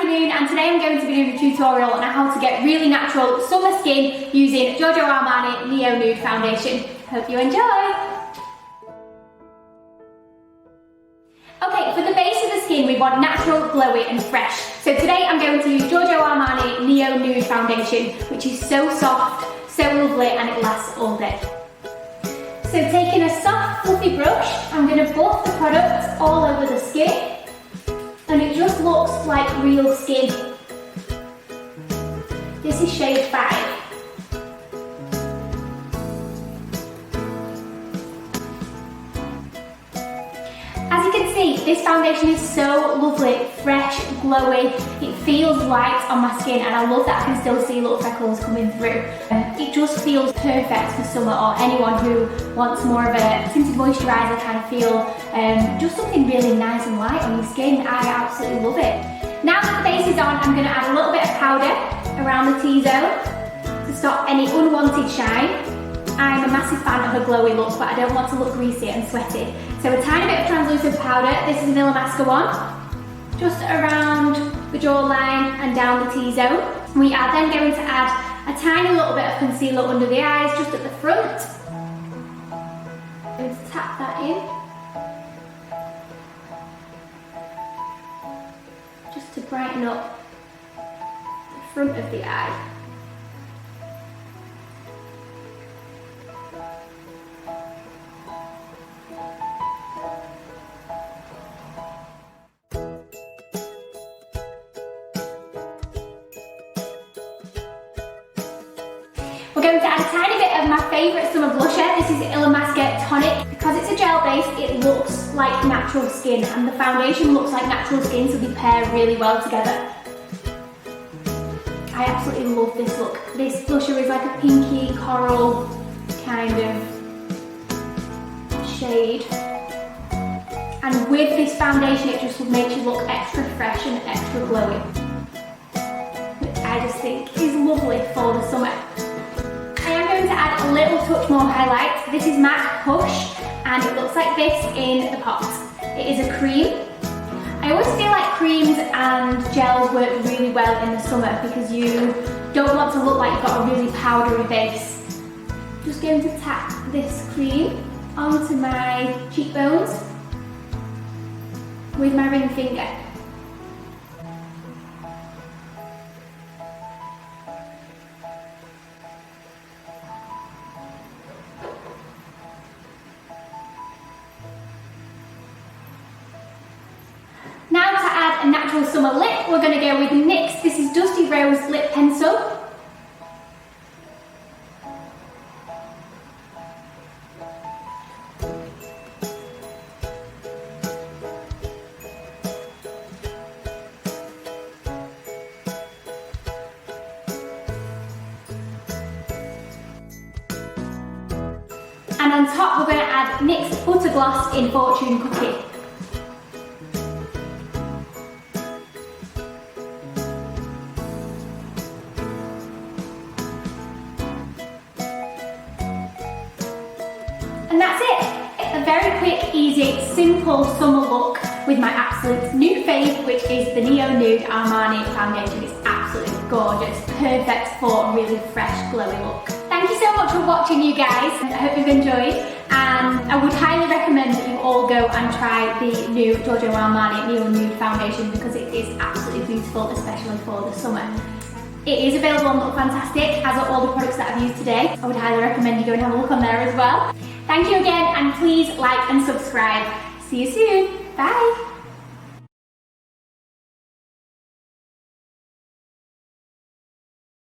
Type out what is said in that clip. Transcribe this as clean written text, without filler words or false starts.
Noone, and today I'm going to be doing a tutorial on how to get really natural summer skin using Giorgio Armani Neo Nude Foundation. Hope you enjoy! Okay, for the base of the skin we want natural, glowy and fresh. So today I'm going to use Giorgio Armani Neo Nude Foundation, which is so soft, so lovely, and it lasts all day. So taking a soft fluffy brush, I'm going to buff the product all over the skin. And it just looks like real skin. This is shade 5. As you can see, this foundation is so lovely, fresh, glowy. It feels light on my skin, and I love that I can still see little freckles coming through. It just feels perfect for summer, or anyone who wants more of a tinted moisturiser kind of feel. Just something really nice and light on your skin. I absolutely love it. Now that the base is on, I'm going to add a little bit of powder around the T-zone to stop any unwanted shine. I'm a massive fan of a glowy look, but I don't want to look greasy and sweaty. So a tiny bit of translucent powder. This is an Illamasqua one, just around the jawline and down the T-zone. We are then going to add a tiny little bit of concealer under the eyes, just at the front. I'm going to tap that in, just to brighten up the front of the eye. We're going to add a tiny bit of my favourite summer blusher. This is Illamasqua Tonic. Because it's a gel base, it looks like natural skin, and the foundation looks like natural skin, so they pair really well together. I absolutely love this look. This blusher is like a pinky coral kind of shade. And with this foundation, it just makes you look extra fresh and extra glowy, which I just think is lovely for the summer. I am going to add a little touch more highlight. This is MAC Hush, and it looks like this in the pot. It is a cream. I always feel like creams and gels work really well in the summer because you don't want to look like you've got a really powdery base. Just going to tap this cream onto my cheekbones with my ring finger. Now to add a natural summer lip, we're going to go with NYX. This is Dusty Rose Lip Pencil. And on top we're going to add NYX Butter Gloss in Fortune Cookie. And that's it! A very quick, easy, simple summer look with my absolute new fave, which is the Neo Nude Armani Foundation. It's absolutely gorgeous, perfect for a really fresh, glowy look. Thank you so much for watching, you guys. I hope you've enjoyed, and I would highly recommend that you all go and try the new Giorgio Armani Neo Nude Foundation because it is absolutely beautiful, especially for the summer. It is available on LOOKFANTASTIC, as are all the products that I've used today. I would highly recommend you go and have a look on there as well. Thank you again, and please like and subscribe. See you soon. Bye.